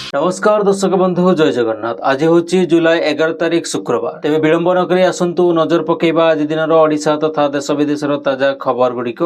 नमस्कार दर्शक बंधु जय जगन्नाथ। आज हूँ जुलाई 11 तारिख शुक्रवार। तेज विलंब नक आसतु नजर पकेबा आज दिन ओडिशा तथा देश विदेशर ताजा खबर गुड़िक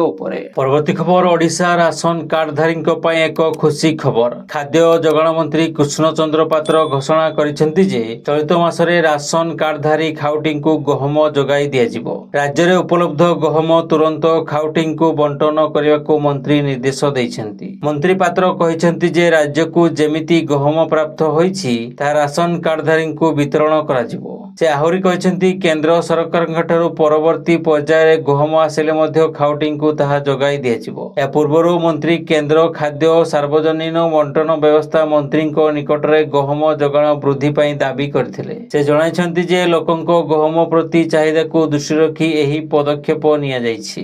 परवर्ती खबर ओडिशा राशन कार्डधारी एक खुशी खबर। खाद्य जोगाण मंत्री कृष्ण चंद्र पात्र घोषणा करिसेंति जे चलित मासरे राशन कार्डधारी खाउटी को गहम जोगाई दियाजिबो। राज्य में उपलब्ध गहम तुरंत खाउटी को बंटन करने को मंत्री निर्देश देइछंती। मंत्री पात्र कहिसेंति जे राज्य को जेमिति गहम प्राप्त होईछि ता राशन कार्डधारी को वितरण कराजिबो। से आहुरी कहिसेंति केंद्र सरकार ठारू परवर्ती पर्याय गहम आसिले मध्य खाउटी को ताहा जोगाई दियाजिबो। या पूर्वरु मंत्री केंद्र खाद्य सार्वजनिक बंटन व्यवस्था मंत्री निकट में गहम जोगाण वृद्धि पाई दाबी करथिले। से जणाइछंति जे लोकंको गहम प्रति चाहिदा को दृष्टि रखी एही पदक्षेप निया जाइछि।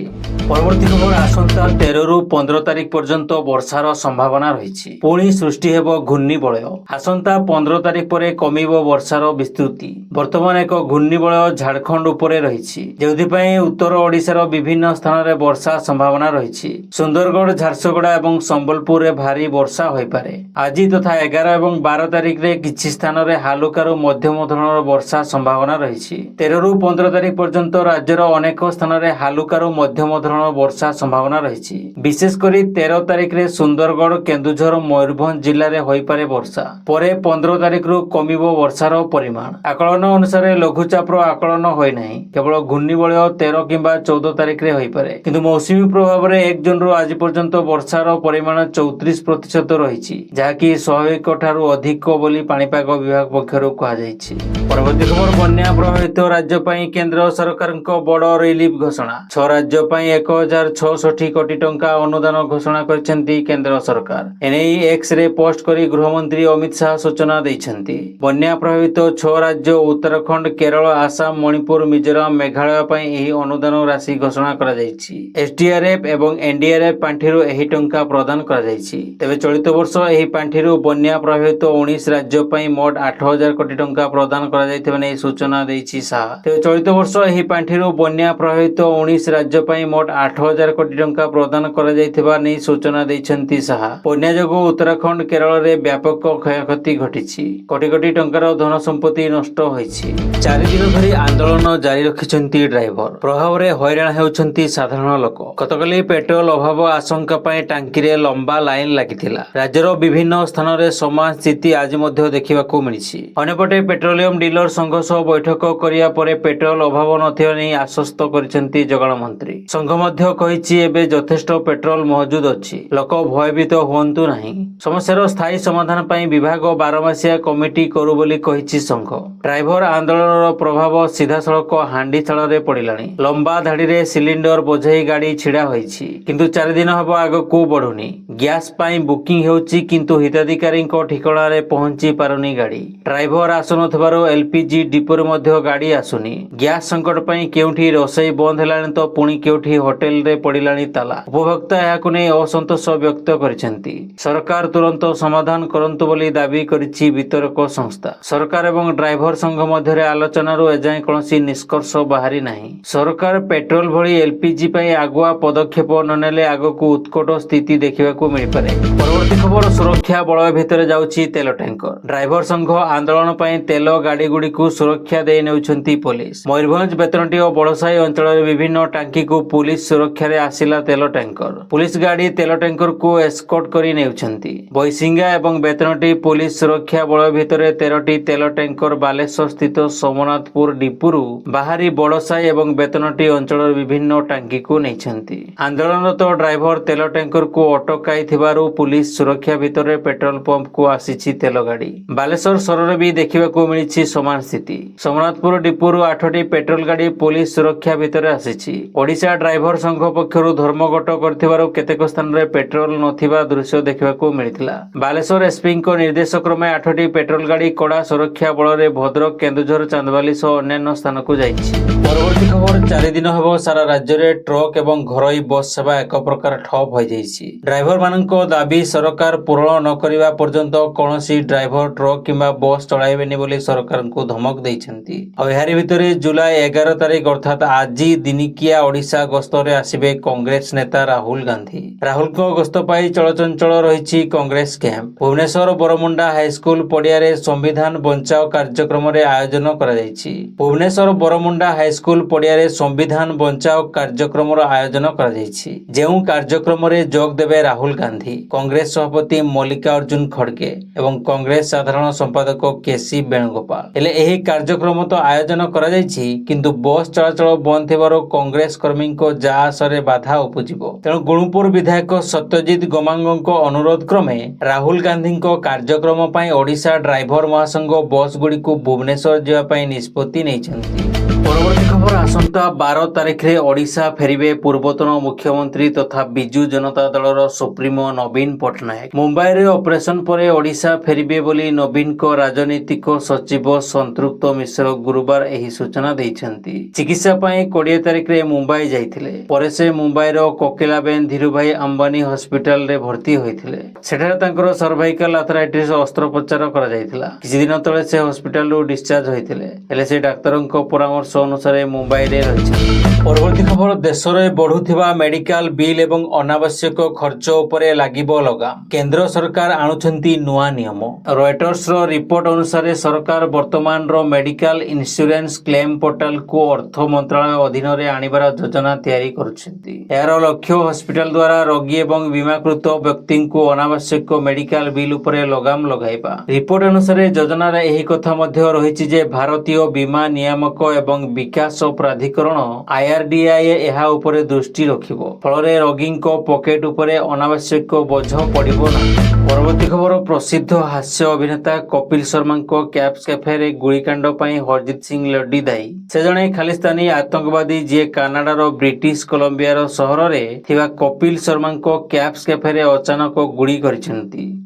परवर्ती खबर आसंता 13 रु 15 तारिख पर्यंत वर्षार संभावना रही। पुणी सृष्टि हेब घूर्णिबलय। आसंता 15 तारिख पर कमिब वर्षार विस्तृति। वर्तमान एक घूर्णिबलय झारखंड उपरे रही, जोथिपाई उत्तर ओडिशार विभिन्न स्थान में वर्षा संभावना रही। सुंदरगढ़, झारसुगुड़ा और संबलपुर में भारी वर्षा हो पारे। आज तथा 11 और 12 तारिख में किसी स्थान में हालुकारु मध्यम धरणर वर्षा संभावना रही। 13 रु 15 तारिख पर्यंत राज्यर अनेक स्थान में हालुकारु मध्यम धरण वर्षा संभावना रही। विशेषकर 13 तारिख में सुंदरगढ़, केन्दुझर, मयूरभंज जिले में होइपारे वर्षा। परे 15 तारिख रु कमिब वर्षार परिमाण। आकलन अनुसार लघुचापर आकलन होई नाही, केवल घूर्णिबलय 13 किंबा 14 तारिख में होइपारे। किंतु मौसुमी प्रभाव में 1 जून रु आज पर्यंत वर्षार परिमाण 34% रही, जहाँकि स्वाभाविक ठारू अधिक बोली पाणीपाग विभाग पक्षरु कहा जायछि। परवर्ती खबर बन्या प्रभावित राज्य पई केंद्र सरकार बड़ रिलीफ घोषणा। 6 राज्य पई 1066 कोटी टंका अनुदान घोषणा करछंती केंद्र सरकार। एने एक्स रे पोस्ट करी गृहमंत्री अमित शाह सूचना दैछंती। बन्या प्रभावित 6 राज्य उत्तराखंड, केरल, आसाम, मणिपुर, मिजोराम, मेघालय पई एही अनुदान राशि घोषणा करा जायछि। एसडीआरएफ एवं एनडीआरएफ पांठिरु एही टंका प्रदान करा जायछि। तेबे चलित वर्ष एही पांठिरु बन्या प्रभावित 19 राज्य पई मोट 8000 कोटी टंका प्रदान करा जायथिबा नै सूचना दैछि शाह। तेबे चलित वर्ष एही पांठिरु बन्या प्रभावित 19 राज्य पई मोट 8000 कोटी टंका प्रदान करा जायथिबा नै सूचना दैछंती शाह। बन्या जोगु उत्तराखंड, केरल रे व्यापक क्षयक्षति घटिछि। कोटी कोटी टंकार धन संपत्ति नष्ट होइछि। 4 दिन धरी आंदोलन जारी रखिछंती ड्राइवर। प्रभाव रे हैरान हेउछंती साधारण लोक। गतकाली पेट्रोल अभाव आशंका पई टांकी रे लंबा लाइन लागिथिला। राज्यर विभिन्न स्थान रे समान स्थिति आज मध्य देखिबाकू मिलिछि। अन्यपटे पेट्रोलियम डीलर संघ सह बैठक करिया परे पेट्रोल अभाव नथिबा नै आश्वस्त करिसेंती जोगाण मंत्री। संघ मध्य कहिछि एबे यथेष्ट पेट्रोल मौजूद अछि, लोक भयभीत हुअन्तु नाही। समस्यार स्थायी समाधान पई विभाग 12 मासिया कमिटी करू बोली कहिछि संघ। ड्राइवर आंदोलनर प्रभाव सीधासळख हांडीशाल रे पड़िलाणी। लंबा धाड़ी रे सिलिंडर बोझाई गाड़ी छिड़ा होईछि, किंतु 4 दिन हबो आगकू बढ़ुनी। गैस पाई बुकिंग हेउछि, किंतु हिताधिकारी ठिकाना रे पहुंची पारुनी गाड़ी। ड्राइवर आसुनथबारो एलपीजी डिपोरे मध्य गाड़ी आसुनी। गैस संकट पई केउठी रोसई बंद हेलाणी तो पुणी केउठी होटेल रे पड़िलाणी ताला। उपभोक्ता याकु नै असंतोष व्यक्त करिसेंती। सरकार तुरंत समाधान करंतु बोली दाबी करिछि वितरक संस्था। सरकार एवं ड्राइवर संघ मध्य आलोचनारू एजाएं कौनसी निष्कर्ष बाहरी नाही। सरकार पेट्रोल भली एलपीजी पई आगुआ पदक्षेप ननेले आगकू उत्कट स्थिति देखिबाकू मिलिपारे। परवर्ती खबर सुरक्षा बलय भितर जाउछि तेल टैंकर। ड्राइवर संघ आंदोलन पई तेल गाड़ी गुडी को सुरक्षा दे नेउछंती पुलिस। मयूरभंज, बेतनटी और बड़साई अंचल रे विभिन्न टांकी को पुलिस सुरक्षा रे आसिला तेल टैंकर। पुलिस गाड़ी तेल टैंकर को एस्कॉर्ट करी नेउछंती। बयसिंगा एवं बेतनटी पुलिस सुरक्षा बलय भितर 13टी तेल टैंकर बालेश्वर स्थित सोमनाथपुर डिपुरु बाहरी बड़साई एवं बेतनटी अंचल विभिन्न टांकी को नेइछंती। आंदोलनरत ड्राइवर तेल टैंकर को अटकाई थिबारु पुलिस सुरक्षा भितर पेट्रोल पंप को आसीछि तेल गाड़ी। बालेश्वर सहर भी देखिबाकू मिलिछि समान स्थिति। सोमनाथपुर डिपुरु 8टी पेट्रोल गाड़ी पुलिस सुरक्षा भितर आसीछि। ओडिशा ड्राइवर संघ पक्षरु धर्मघट करथिबारु केतेक स्थान रे पेट्रोल नथिबा दृश्य देखिबाकू मिलिथिला। बालेश्वर एसपी को निर्देश क्रमे 8टी पेट्रोल गाड़ी कड़ा सुरक्षा बल रे भद्रक, केन्दुझर, चांदबाली सह अन्य स्थान को जाइछि। परवर्ती खबर 4 दिन हेब सारा राज्य रे ट्रक एवं घरोई बस सेवा एक प्रकार ठप हो जाइछि। ड्राइवर ड्राइभर दाबी सरकार पूरण न करिबा पर्यंत कौनसी ड्राइभर ट्रक किंबा बस चलाइबेनी बोली सरकार को धमक देइछन्ती। एहारी भितरे जुलाई 11 तारिख अर्थात आज दिनिकिया ओडिशा गस्तरे आसिबे कांग्रेस नेता राहुल गांधी। राहुल को गस्त पाई चलचंचल रही कांग्रेस कैंप। भुवनेश्वर बरमुंडा हाईस्कूल पड़िया संविधान बचाओ कार्यक्रम आयोजन करा जायछि। भुवनेश्वर बरमुंडा हाईस्कूल पड़िया संविधान बचाओ कार्यक्रम आयोजन करा जायछि। जेउ कार्यक्रम जोग देवे राहुल गांधी, कांग्रेस सभापति मल्लिकार्जुन खड़गे एवं कांग्रेस साधारण संपादक केसी वेणुगोपाल। हेले एही कार्यक्रम तो आयोजन करा जायछि किंतु बस चलाचल बंद थिबारो कांग्रेस कर्मी को जा आसरे बाधा उपजिबो। तेणु गुणुपुर विधायक सत्यजित गमांगो अनुरोध क्रमे राहुल गांधी कार्यक्रम पई ओडिशा ड्राइभर महासंघ बस गुड़ी को भुवनेश्वर जावाई निष्पत्ति नैछन्ति। परवर्ती खबर आसंता 12 तारिख रे ओडिशा फेरिबे पूर्वतन मुख्यमंत्री तथा बिजू जनता दलर सुप्रीमो नवीन पटनायक। मुंबई रे ऑपरेशन परे ओडिशा फेरिबे बोली नवीन को राजनीतिक सचिव संतृप्त मिश्र गुरुवार एही सूचना दैछन्ति। चिकित्सा पई 20 तारिख रे मुंबई जाइथिले। परे से मुंबई रो कोकिलाबेन धीरुभाई अंबानी हॉस्पिटल रे भर्ती होइथिले। सेठारे तांकर सर्वाइकल आर्थराइटिस अस्त्रोपचार करा जाइथिला। किछि दिन तळे से हॉस्पिटल रो डिस्चार्ज होइथिले। हेले से डाक्टरक परामर्श अनुसार मुंबई रे रहिछन्ति। परवर्ती खबर देश में बढ़ुथिबा मेडिकल बिल एवं अनावश्यक खर्च उपरे लागिबो लगाम। केंद्र सरकार आणुछन्ति नुआ नियम। रॉयटर्स रो रिपोर्ट अनुसार सरकार वर्तमान रो मेडिकल इंश्योरेंस क्लेम पोर्टल को अर्थ मंत्रालय अधीन रे आनिबार योजना तैयारी करुछन्ति। एହାର लक्ष्य हॉस्पिटल द्वारा रोगी एवं बीमाकृत व्यक्ति को अनावश्यक मेडिकल बिल उपरे लगाम लगाइबा। रिपोर्ट अनुसार योजना रे एही कथा मध्य रहिछि जे भारतीय बीमा नियामक एवं विकास प्राधिकरण IRDAI एहा उपरे दृष्टि रखिबो। फलरे रोगी को पॉकेट उपरे अनावश्यक बोझ पड़िबो ना। परवर्ती खबर प्रसिद्ध हास्य अभिनेता कपिल शर्मा को कैप्स कैफे रे गुलिकांड पई हरजित सिंह लड्डी दायी। से जणे खालिस्तानी आतंकवादी जे कनाडार ब्रिटिश कोलंबिया सहर रे थिबा कपिल शर्मा को कैप्स कैफे रे अचानक गुली करिसेंती।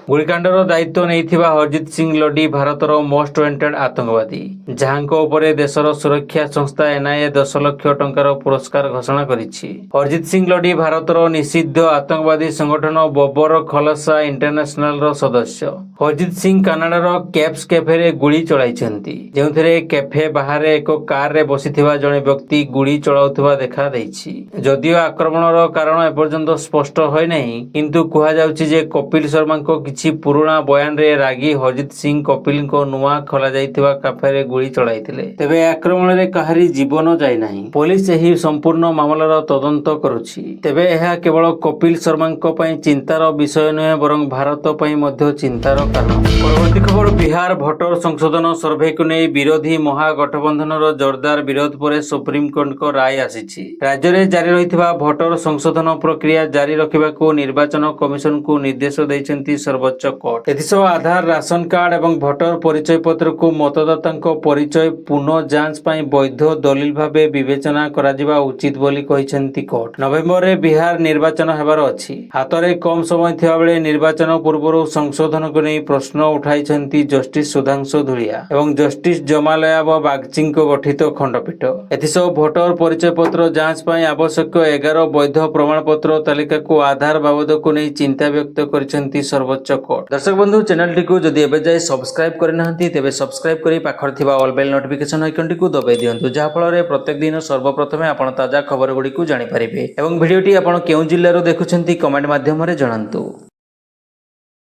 गुलिकांडर दायित्व नैथिबा हरजित सिंह लड्डी भारतर मोस्ट वांटेड आतंकवादी, जहांको उपरे देशर सुरक्षा संस्था NIA 10 लाख टंकार पुरस्कार घोषणा करिछि। हरजित सिंह लड्डी भारतर निषिद्ध आतंकवादी संगठन बबर खलसा इंटरनेशनल रो सदस्य। हरजित सिंह कनाडार कैप्स कैफे रे गुली चलाइछन्ती, जेउथिरे कैफे बाहर एक कार रे बसिथिबा जणे व्यक्ति गुली चलाउथिबा देखा दैछि। जदियो आक्रमणर कारण एपर्यंत स्पष्ट होय नाही, किंतु कुहा जाउछि जे कपिल शर्मा को किछि पुराना बयान रे रागी हरजित सिंह कपिल को नुआ खोला जाइथिबा कैफे रे गुली चलाइथिले। तेबे आक्रमण रे काहारी जीवन जाय नाही। पुलिस एही संपूर्ण मामलार तदंत करुछि। तेबे एहा केवल कपिल शर्मा को पई चिंतार विषय नुहे बरं भारत पई मध्ये चिंतार कारण। परवर्ती खबर बिहार भोटर संशोधन सर्वे को नै विरोधी महागठबंधनर जोरदार विरोध परे सुप्रीम कोर्ट को राय आसीछि। राज्य रे जारी रहिथिबा भोटर संशोधन प्रक्रिया जारी रखिबाकू निर्वाचन कमिशन को निर्देश दैछन्ति सर्वोच्च कोर्ट। एथिसह आधार, राशन कार्ड एवं भोटर परिचय पत्र को मतदाता परिचय पुनः जांच पाई वैध दलिल भावे विवेचना कराजिबा उचित बोली कहिसेंति कोर्ट। नवेम्बर रे बिहार निर्वाचन हेबार अछि। हातरे कम समय थिबा बेले निर्वाचन पूर्व संशोधन को नै प्रश्न उठाइछन्ति जस्टिस सुधांशु धुलिया एवं जस्टिस जमालया बागची को गठित खंडपीठ। एथिसह भोटर परिचय पत्र जांच पाई आवश्यक 11 वैध प्रमाण पत्र तालिका को आधार बाबद को नै चिंता व्यक्त करिसेंति सर्वोच्च कोर्ट। दर्शक बंधु, चैनल टी को जदि एबे जाय सब्सक्राइब करनाहंती तेबे सब्सक्राइब करी पाखर थिबा ऑल बेल नोटिफिकेशन आइकन टी को दबाई दियंतु, जहा फल प्रत्येक दिन सर्वप्रथमे आपण ताजा खबर गुडी को जानि परिबे। एवं वीडियोटी आपण केउ जिल्ला रो देखुछन्ती कमेंट माध्यम रे जणांतु।